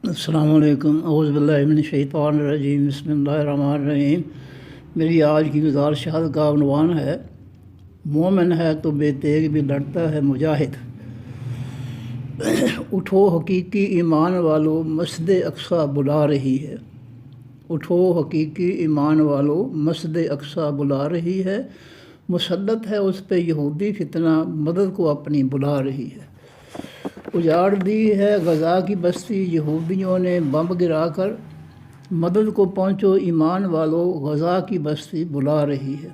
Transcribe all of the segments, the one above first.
السلام علیکم، اعوذ باللہ من الشیطان الرجیم، بسم اللہ الرحمن الرحیم۔ میری آج کی گزارشات کا عنوان ہے مومن ہے تو بے تیغ بھی لڑتا ہے مجاہد۔ اٹھو حقیقی ایمان والو، مسجد اقصیٰ بلا رہی ہے۔ اٹھو حقیقی ایمان والو، مسجد اقصیٰ بلا رہی ہے۔ مسلط ہے اس پہ یہودی فتنہ، مدد کو اپنی بلا رہی ہے۔ اجاڑ دی ہے غزہ کی بستی، یہودیوں نے بم گرا کر، مدد کو پہنچو ایمان والو، غزہ کی بستی بلا رہی ہے۔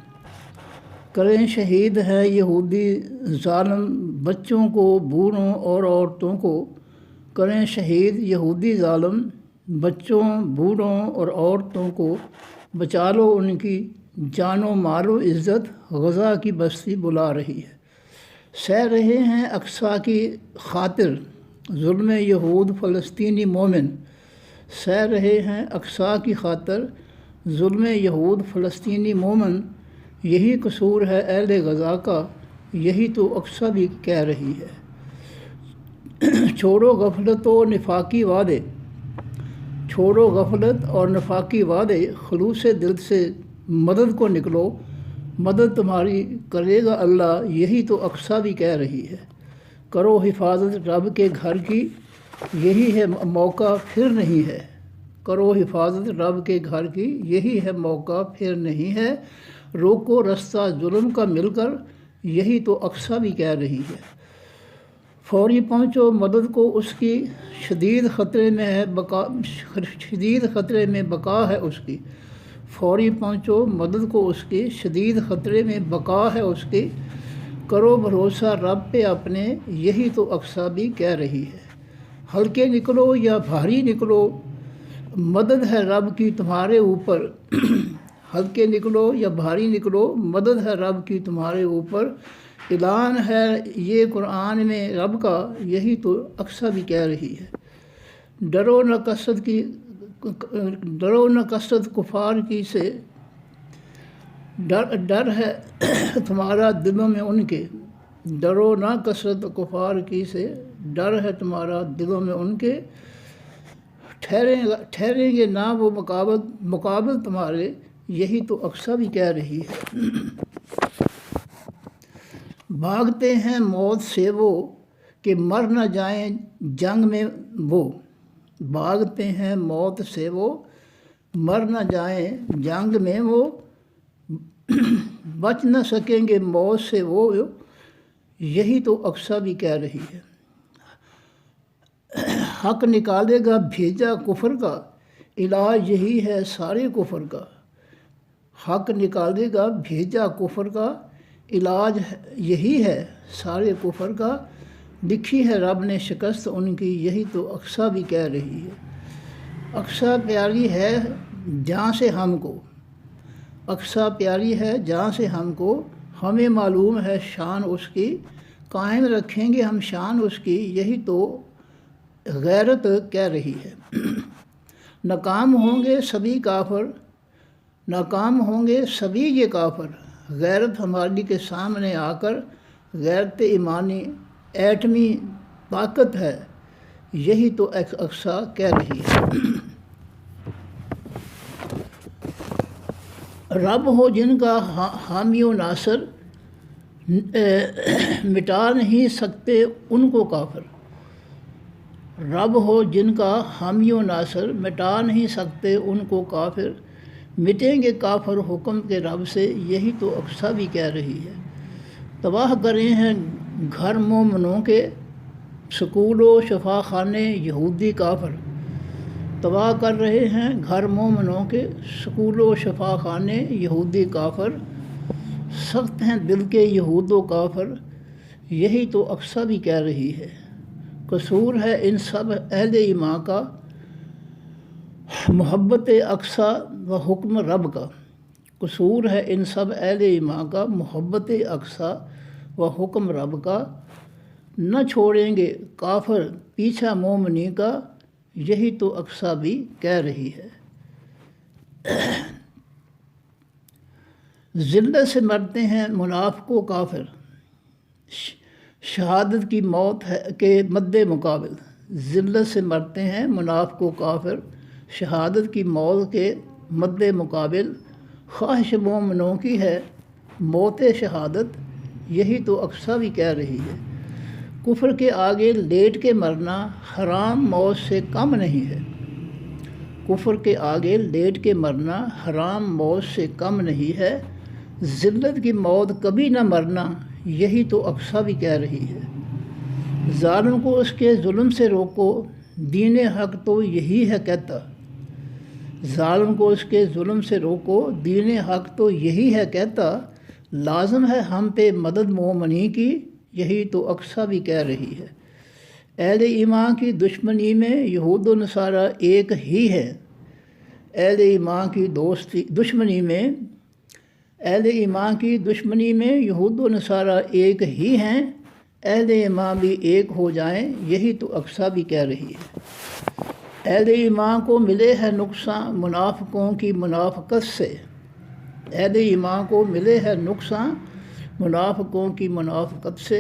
کریں شہید ہے یہودی ظالم، بچوں کو، بوڑھوں اور عورتوں کو کریں شہید یہودی ظالم، بچوں، بوڑھوں اور عورتوں کو بچا لو ان کی جان و مال و عزت، غزہ کی بستی بلا رہی ہے۔ سہ رہے ہیں اقصیٰ کی خاطر ظلم یہود فلسطینی مومن، سہ رہے ہیں اقصیٰ کی خاطر ظلم یہود فلسطینی مومن، یہی قصور ہے اہل غزہ کا، یہی تو اقصیٰ بھی کہہ رہی ہے۔ چھوڑو غفلت و نفاقی وعدے، چھوڑو غفلت اور نفاقی وعدے، خلوص دل سے مدد کو نکلو، مدد تمہاری کرے گا اللہ، یہی تو اقصیٰ بھی کہہ رہی ہے۔ کرو حفاظت رب کے گھر کی، یہی ہے موقع پھر نہیں ہے۔ کرو حفاظت رب کے گھر کی، یہی ہے موقع پھر نہیں ہے۔ روکو رستہ ظلم کا مل کر، یہی تو اقصیٰ بھی کہہ رہی ہے۔ فوری پہنچو مدد کو اس کی، شدید خطرے میں ہے بقا، شدید خطرے میں بقا ہے اس کی۔ فوری پہنچو مدد کو اس کی، شدید خطرے میں بقا ہے اس کی۔ کرو بھروسہ رب پہ اپنے، یہی تو اقصیٰ بھی کہہ رہی ہے۔ ہلکے نکلو یا بھاری نکلو، مدد ہے رب کی تمہارے اوپر۔ ہلکے نکلو یا بھاری نکلو، مدد ہے رب کی تمہارے اوپر۔ اعلان ہے یہ قرآن میں رب کا، یہی تو اقصیٰ بھی کہہ رہی ہے۔ ڈرو نہ کثرت کی، ڈرو نہ کثرت کفار کی سے، ڈر ہے تمہارا دلوں میں ان کے۔ ڈرو نہ کثرت کفار کی سے، ڈر ہے تمہارا دلوں میں ان کے۔ ٹھہریں گے نہ وہ مقابل تمہارے، یہی تو اقصیٰ بھی کہہ رہی ہے۔ بھاگتے ہیں موت سے وہ کہ مر نہ جائیں جنگ میں وہ، بھاگتے ہیں موت سے وہ مر نہ جائیں جنگ میں وہ، بچ نہ سکیں گے موت سے وہ، یہی تو اقصیٰ بھی کہہ رہی ہے۔ حق نکالے گا بھیجا کفر کا، علاج یہی ہے سارے کفر کا۔ حق نکالے گا بھیجا کفر کا، علاج یہی ہے سارے کفر کا۔ لکھی ہے رب نے شکست ان کی، یہی تو اقصیٰ بھی کہہ رہی ہے۔ اقصیٰ پیاری ہے جہاں سے ہم کو، اقصیٰ پیاری ہے جہاں سے ہم کو، ہمیں معلوم ہے شان اس کی، قائم رکھیں گے ہم شان اس کی، یہی تو غیرت کہہ رہی ہے۔ ناکام ہوں گے سبھی کافر، ناکام ہوں گے سبھی یہ کافر، غیرت ہماری کے سامنے آ کر، غیرت ایمانی ایٹمی طاقت ہے، یہی تو اقصیٰ کہہ رہی ہے۔ رب ہو جن کا حامی و ناصر، مٹا نہیں سکتے ان کو کافر۔ رب ہو جن کا حامی و ناصر، مٹا نہیں سکتے ان کو کافر۔ مٹیں گے کافر حکم کے رب سے، یہی تو اقصیٰ بھی کہہ رہی ہے۔ تباہ کرے ہیں گھر مومنوں کے، سکول و شفا خانے یہودی کافر۔ تباہ کر رہے ہیں گھر مومنوں کے، سکول و شفا خانے یہودی کافر۔ سخت ہیں دل کے یہود و کافر، یہی تو اقصیٰ بھی کہہ رہی ہے۔ قصور ہے ان سب اہل ایمان کا، محبت اقصیٰ و حکم رب کا۔ قصور ہے ان سب اہل ایمان کا، محبت اقصیٰ و حکم رب کا۔ نہ چھوڑیں گے کافر پیچھا مومنی کا، یہی تو اقصیٰ بھی کہہ رہی ہے۔ ذلت سے مرتے ہیں منافق کافر، شہادت کی موت ہے کے مد مقابل۔ ذلت سے مرتے ہیں منافق و کافر، شہادت کی موت کے مد مقابل خواہش مومنوں کی ہے موت شہادت، یہی تو اقصیٰ بھی کہہ رہی ہے۔ کفر کے آگے لیٹ کے مرنا حرام موت سے کم نہیں ہے، کفر کے آگے لیٹ کے مرنا حرام موت سے کم نہیں ہے، ذلت کی موت کبھی نہ مرنا، یہی تو اقصیٰ بھی کہہ رہی ہے۔ ظالم کو اس کے ظلم سے روکو، دین حق تو یہی ہے کہتا، ظالم کو اس کے ظلم سے روکو، دین حق تو یہی ہے کہتا، لازم ہے ہم پہ مدد مومنی کی، یہی تو اقصیٰ بھی کہہ رہی ہے۔ اہل ایمان کی دشمنی میں یہود و نصارہ ایک ہی ہے، اہل ایمان کی دشمنی میں اہل ایمان کی دشمنی میں یہود و نصارہ ایک ہی ہیں، اہل ایمان بھی ایک ہو جائیں، یہی تو اقصیٰ بھی کہہ رہی ہے۔ اہل ایمان کو ملے ہے نقصان منافقوں کی منافقت سے، اہل ایمان کو ملے ہے نقصان منافقوں کی منافقت سے،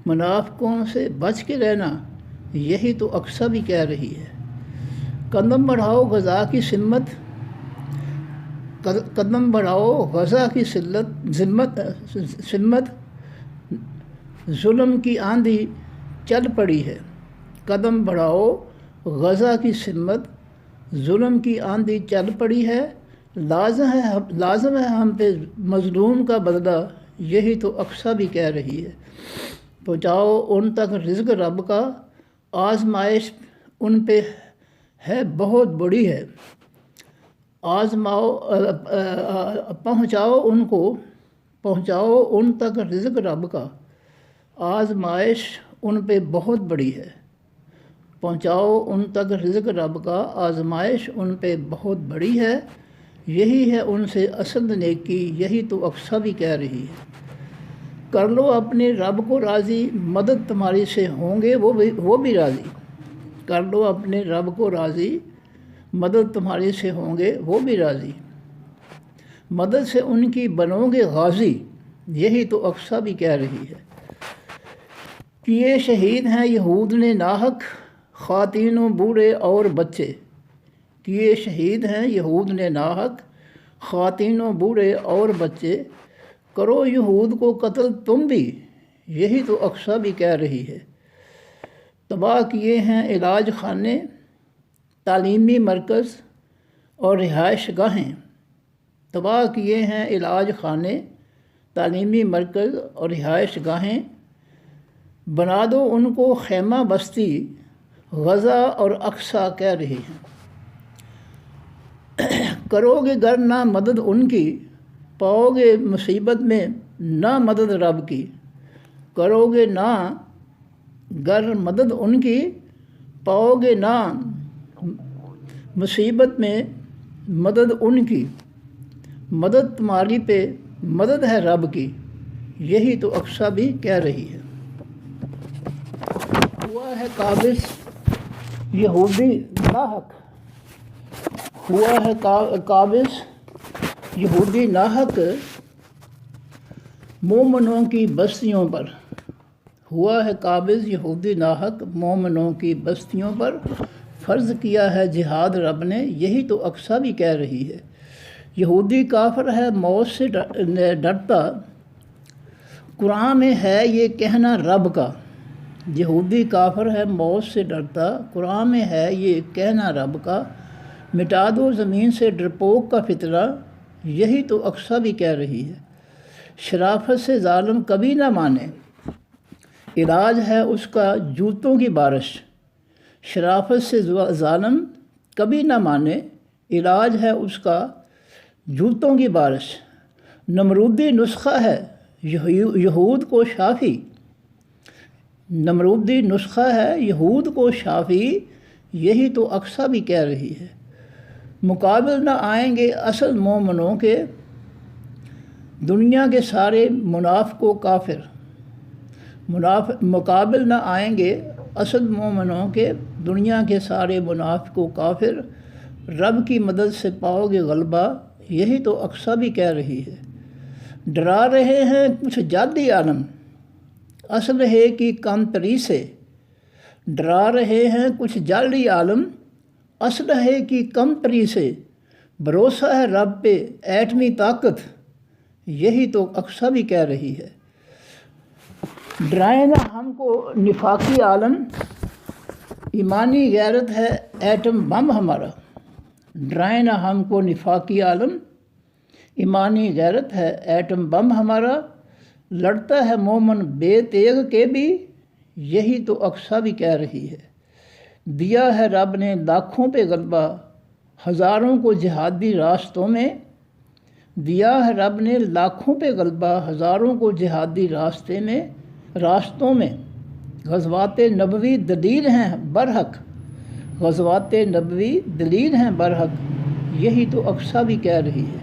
منافقوں سے بچ کے رہنا، یہی تو اقصیٰ بھی کہہ رہی ہے۔ قدم بڑھاؤ غزہ کی سمت، قدم بڑھاؤ غزہ کی سمت، ظلم کی آندھی چل پڑی ہے، قدم بڑھاؤ غزہ کی سمت، ظلم کی آندھی چل پڑی ہے، لازم ہے ہم پہ مظلوم کا بدلہ، یہی تو اقصیٰ بھی کہہ رہی ہے۔ پہنچاؤ ان تک رزق رب کا، آزمائش ان پہ ہے بہت بڑی ہے، پہنچاؤ ان تک رزق رب کا، آزمائش ان پہ بہت بڑی ہے، پہنچاؤ ان تک رزق رب کا، آزمائش ان پہ بہت بڑی ہے، یہی ہے ان سے اصل نیکی، یہی تو اقصیٰ بھی کہہ رہی ہے۔ کر لو اپنے رب کو راضی، مدد تمہاری سے ہوں گے وہ بھی راضی، کر لو اپنے رب کو راضی، مدد تمہاری سے ہوں گے وہ بھی راضی، مدد سے ان کی بنو گے غازی، یہی تو اقصیٰ بھی کہہ رہی ہے۔ کیے شہید ہیں یہود نے ناحق، خواتین و بوڑھے اور بچے، کیے شہید ہیں یہود نے ناحق، خواتین و بوڑھے اور بچے، کرو یہود کو قتل تم بھی، یہی تو اقصیٰ بھی کہہ رہی ہے۔ تباہ کیے ہیں علاج خانے، تعلیمی مرکز اور رہائش گاہیں، تباہ کیے ہیں علاج خانے، تعلیمی مرکز اور رہائش گاہیں، بنا دو ان کو خیمہ بستی، غزہ اور اقصیٰ کہہ رہی ہیں۔ کرو گے گر نہ مدد ان کی، پاؤ گے مصیبت میں نہ مدد رب کی، کرو گے نہ گر مدد ان کی، پاؤ گے نہ مصیبت میں مدد ان کی، مدد تمہاری پہ مدد ہے رب کی، یہی تو اقصیٰ بھی کہہ رہی ہے۔ ہوا ہے قابض یہودی ناحق، ہوا ہے قابض یہودی ناحق مومنوں کی بستیوں پر، ہوا ہے قابض یہودی ناحق مومنوں کی بستیوں پر، فرض کیا ہے جہاد رب نے، یہی تو اقصیٰ بھی کہہ رہی ہے۔ یہودی کافر ہے موت سے ڈرتا، قرآن میں ہے یہ کہنا رب کا، یہودی کافر ہے موت سے ڈرتا، قرآن میں ہے یہ کہنا رب کا، مٹا دو زمین سے ڈرپوک کا فطرہ، یہی تو اقصیٰ بھی کہہ رہی ہے۔ شرافت سے ظالم کبھی نہ مانے، علاج ہے اس کا جوتوں کی بارش، شرافت سے ظالم کبھی نہ مانے، علاج ہے اس کا جوتوں کی بارش، نمرودی نسخہ ہے یہود کو شافی، نمرودی نسخہ ہے یہود کو شافی، یہی تو اقصیٰ بھی کہہ رہی ہے۔ مقابل نہ آئیں گے اصل مومنوں کے، دنیا کے سارے منافق و کافر، مقابل نہ آئیں گے اصل مومنوں کے، دنیا کے سارے منافق و کافر، رب کی مدد سے پاؤ گے غلبہ، یہی تو اقصیٰ بھی کہہ رہی ہے۔ ڈرا رہے ہیں کچھ جادی عالم، اصل ہے کہ کانتری سے، ڈرا رہے ہیں کچھ جعلی عالم اسلحے کی کم تری سے، بھروسہ ہے رب پہ ایٹمی طاقت، یہی تو اقصیٰ بھی کہہ رہی ہے۔ ڈرائے نہ ہم کو نفاقی عالم، ایمانی غیرت ہے ایٹم بم ہمارا۔ ڈرائے نہ ہم کو نفاقی عالم، ایمانی غیرت ہے ایٹم بم ہمارا، لڑتا ہے مومن بے تیغ کے بھی، یہی تو اقصیٰ بھی کہہ رہی ہے۔ دیا ہے رب نے لاکھوں پہ غلبہ، ہزاروں کو جہادی راستوں میں، دیا ہے رب نے لاکھوں پہ غلبہ، ہزاروں کو جہادی راستوں میں۔ غزوات نبوی دلیل ہیں برحق، غزوات نبوی دلیل ہیں برحق، یہی تو اقصیٰ بھی کہہ رہی ہے۔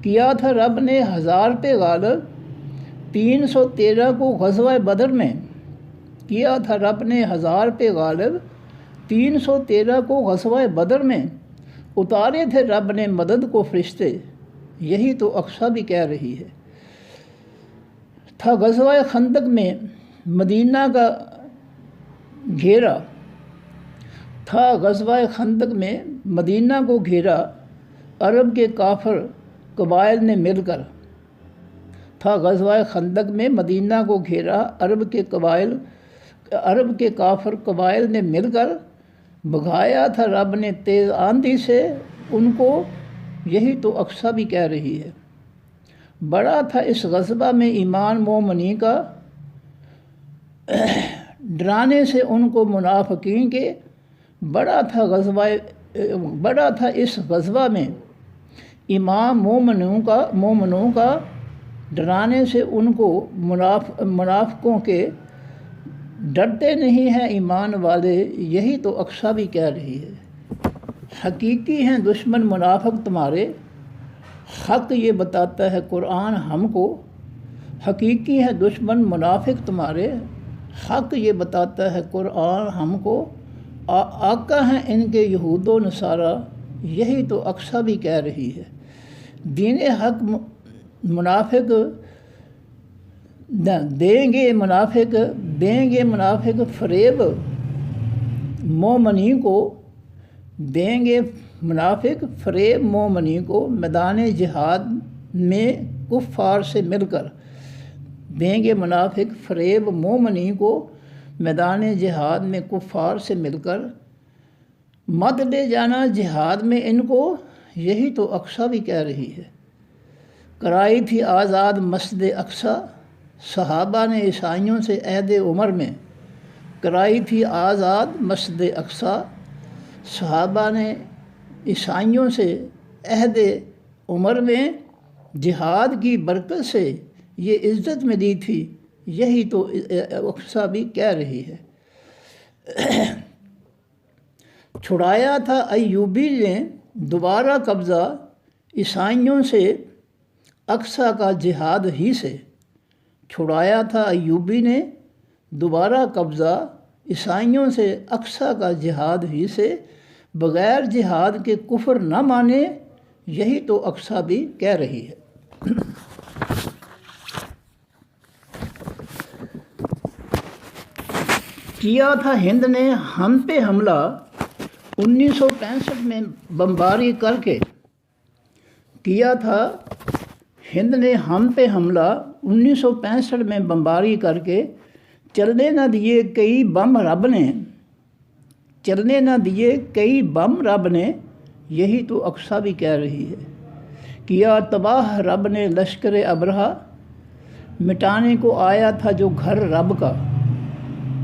کیا تھا رب نے 1000 پہ غالب، 313 کو غزوہ بدر میں، کیا تھا رب نے 1000 پہ غالب، 313 کو غزوہ بدر میں، اتارے تھے رب نے مدد کو فرشتے، یہی تو اقصیٰ بھی کہہ رہی ہے۔ تھا غزوہ خندق میں مدینہ کا گھیرا، تھا غزوہ خندق میں مدینہ کو گھیرا، عرب کے کافر قبائل نے مل کر، تھا غزوہ خندق میں مدینہ کو گھیرا، عرب کے کافر قبائل نے مل کر، بھگایا تھا رب نے تیز آندھی سے ان کو، یہی تو اقصیٰ بھی کہہ رہی ہے۔ بڑا تھا اس غزوہ میں ایمان مومنی کا، ڈرانے سے ان کو منافقین کے، بڑا تھا اس غزوہ میں ایمان مومنوں کا، ڈرانے سے ان کو منافقوں کے، ڈرتے نہیں ہیں ایمان والے، یہی تو اقصیٰ بھی کہہ رہی ہے۔ حقیقی ہیں دشمن منافق تمہارے، حق یہ بتاتا ہے قرآن ہم کو، حقیقی ہے دشمن منافق تمہارے، حق یہ بتاتا ہے قرآن ہم کو، آقا ہیں ان کے یہود و نصارہ، یہی تو اقصیٰ بھی کہہ رہی ہے۔ دین حق منافق دیں گے منافق فریب مومنی کو، دیں گے منافق فریب مومنی کو، میدان جہاد میں کفار سے مل کر، دیں گے منافق فریب مومنی کو، میدان جہاد میں کفار سے مل کر، مت لے جانا جہاد میں ان کو، یہی تو اقصیٰ بھی کہہ رہی ہے۔ کرائی تھی آزاد مسجد اقصیٰ، صحابہ نے عیسائیوں سے عہد عمر میں، کرائی تھی آزاد مسجد اقصیٰ، صحابہ نے عیسائیوں سے عہد عمر میں، جہاد کی برکت سے یہ عزت ملی تھی، یہی تو اقصیٰ بھی کہہ رہی ہے۔ چھڑایا تھا ایوبی نے دوبارہ قبضہ عیسائیوں سے اقصیٰ کا جہاد ہی سے، چھڑایا تھا ایوبی نے دوبارہ قبضہ عیسائیوں سے اقصیٰ کا جہاد ہی سے، بغیر جہاد کے کفر نہ مانے، یہی تو اقصیٰ بھی کہہ رہی ہے۔ کیا تھا ہند نے ہم پہ حملہ 1965 میں بمباری کر کے، کیا تھا ہند نے ہم پہ حملہ 1965 میں بمباری کر کے، چلنے نہ دیے کئی بم رب نے، چلنے نہ دیے کئی بم رب نے، یہی تو اقصیٰ بھی کہہ رہی ہے۔ کیا تباہ رب نے لشکر ابرہا، مٹانے کو آیا تھا جو گھر رب کا،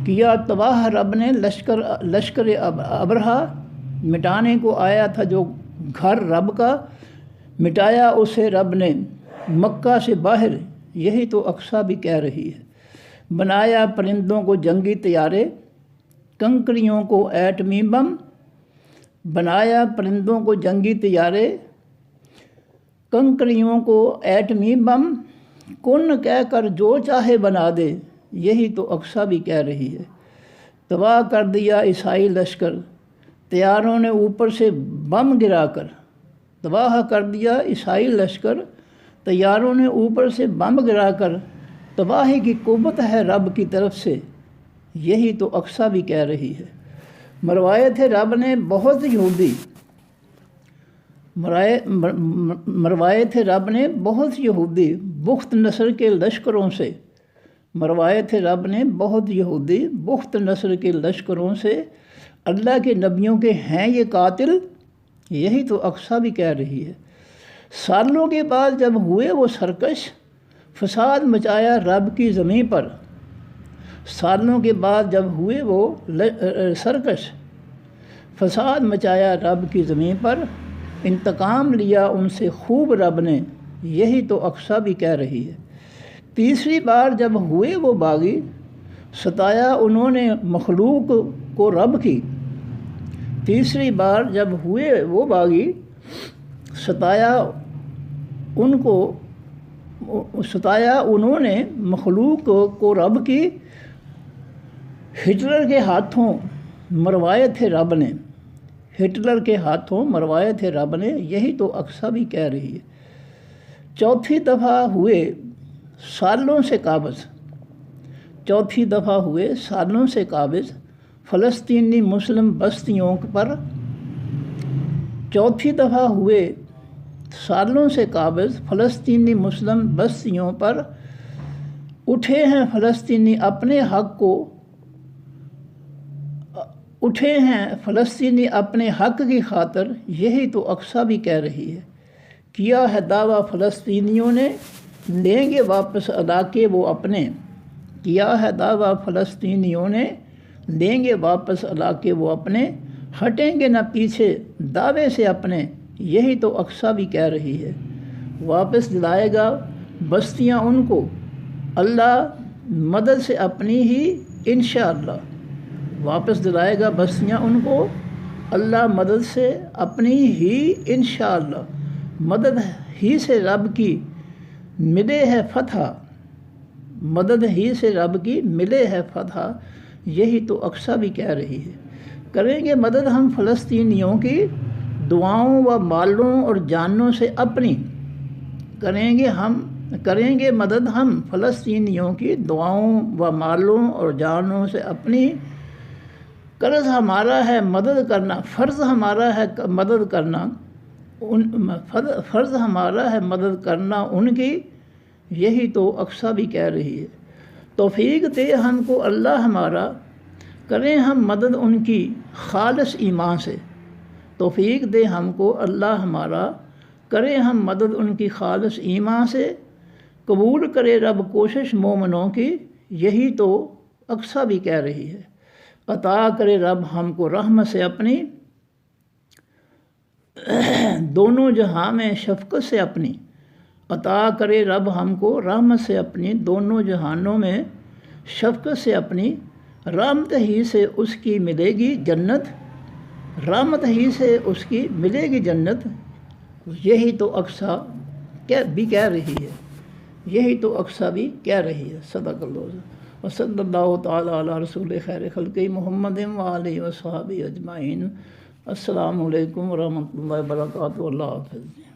کیا تباہ رب نے لشکر ابرہا، مٹانے کو آیا تھا جو گھر رب کا، مٹایا اسے رب نے مکہ سے باہر، یہی تو اقصیٰ بھی کہہ رہی ہے۔ بنایا پرندوں کو جنگی طیارے، کنکریوں کو ایٹمی بم، بنایا پرندوں کو جنگی طیارے، کنکریوں کو ایٹمی بم، کن کہہ کر جو چاہے بنا دے، یہی تو اقصیٰ بھی کہہ رہی ہے۔ تباہ کر دیا عیسائی لشکر، طیاروں نے اوپر سے بم گرا کر، تباہ کر دیا عیسائی لشکر، طیاروں نے اوپر سے بم گرا کر، تباہی کی قوت ہے رب کی طرف سے، یہی تو اقصیٰ بھی کہہ رہی ہے۔ مروائے تھے رب نے بہت یہودی، مروائے تھے رب نے بہت یہودی بخت نصر کے لشکروں سے، مروائے تھے رب نے بہت یہودی بخت نصر کے لشکروں سے، اللہ کے نبیوں کے ہیں یہ قاتل، یہی تو اقصیٰ بھی کہہ رہی ہے۔ سالوں کے بعد جب ہوئے وہ سرکش، فساد مچایا رب کی زمین پر، سالوں کے بعد جب ہوئے وہ سرکش، فساد مچایا رب کی زمین پر، انتقام لیا ان سے خوب رب نے، یہی تو اقصیٰ بھی کہہ رہی ہے۔ تیسری بار جب ہوئے وہ باغی، ستایا انہوں نے مخلوق کو رب کی، تیسری بار جب ہوئے وہ باغی، ستایا انہوں نے مخلوق کو رب کی، ہٹلر کے ہاتھوں مروائے تھے رب نے، ہٹلر کے ہاتھوں مروائے تھے رب نے، یہی تو اقصیٰ بھی کہہ رہی ہے۔ چوتھی دفعہ ہوئے سالوں سے قابض، چوتھی دفعہ ہوئے سالوں سے قابض فلسطینی مسلم بستیوں پر، چوتھی دفعہ ہوئے سالوں سے قابض فلسطینی مسلم بستیوں پر، اٹھے ہیں فلسطینی اپنے حق کو، اٹھے ہیں فلسطینی اپنے حق کی خاطر، یہی تو اقصیٰ بھی کہہ رہی ہے۔ کیا ہے دعویٰ فلسطینیوں نے لیں گے واپس علاقے وہ اپنے، کیا ہے دعویٰ فلسطینیوں نے لیں گے واپس علاقے وہ اپنے، ہٹیں گے نہ پیچھے دعوے سے اپنے، یہی تو اقصیٰ بھی کہہ رہی ہے۔ واپس دلائے گا بستیاں ان کو اللہ مدد سے اپنی ہی انشاءاللہ، واپس دلائے گا بستیاں ان کو اللہ مدد سے اپنی ہی انشاءاللہ، مدد ہی سے رب کی ملے ہے فتح، مدد ہی سے رب کی ملے ہے فتح، یہی تو اقصیٰ بھی کہہ رہی ہے۔ کریں گے مدد ہم فلسطینیوں کی دعاؤں و مالوں اور جانوں سے اپنی، کریں گے مدد ہم فلسطینیوں کی دعاؤں و مالوں اور جانوں سے اپنی، قرض ہمارا ہے مدد کرنا، فرض ہمارا ہے مدد کرنا، فرض ہمارا ہے مدد کرنا ان کی، یہی تو اقصیٰ بھی کہہ رہی ہے۔ توفیق دے ہم کو اللہ ہمارا، کریں ہم مدد ان کی خالص ایمان سے، توفیق دے ہم کو اللہ ہمارا، کریں ہم مدد ان کی خالص ایمان سے، قبول کرے رب کوشش مومنوں کی، یہی تو اقصیٰ بھی کہہ رہی ہے۔ عطا کرے رب ہم کو رحمت سے اپنی، دونوں جہاں میں شفقت سے اپنی، عطا کرے رب ہم کو رحمت سے اپنی، دونوں جہانوں میں شفقت سے اپنی، رحمت ہی سے اس کی ملے گی جنت، رحمت ہی سے اس کی ملے گی جنت، یہی تو اقصیٰ بھی کہہ رہی ہے، یہی تو اقصیٰ بھی کہہ رہی ہے۔ صدق اللہ وصلی اللہ تعالیٰ علی رسول خیر خلق محمد وآلہ وصحبہ اجمعین۔ السلام علیکم ورحمۃ اللہ وبرکاتہ۔ اللہ حافظ۔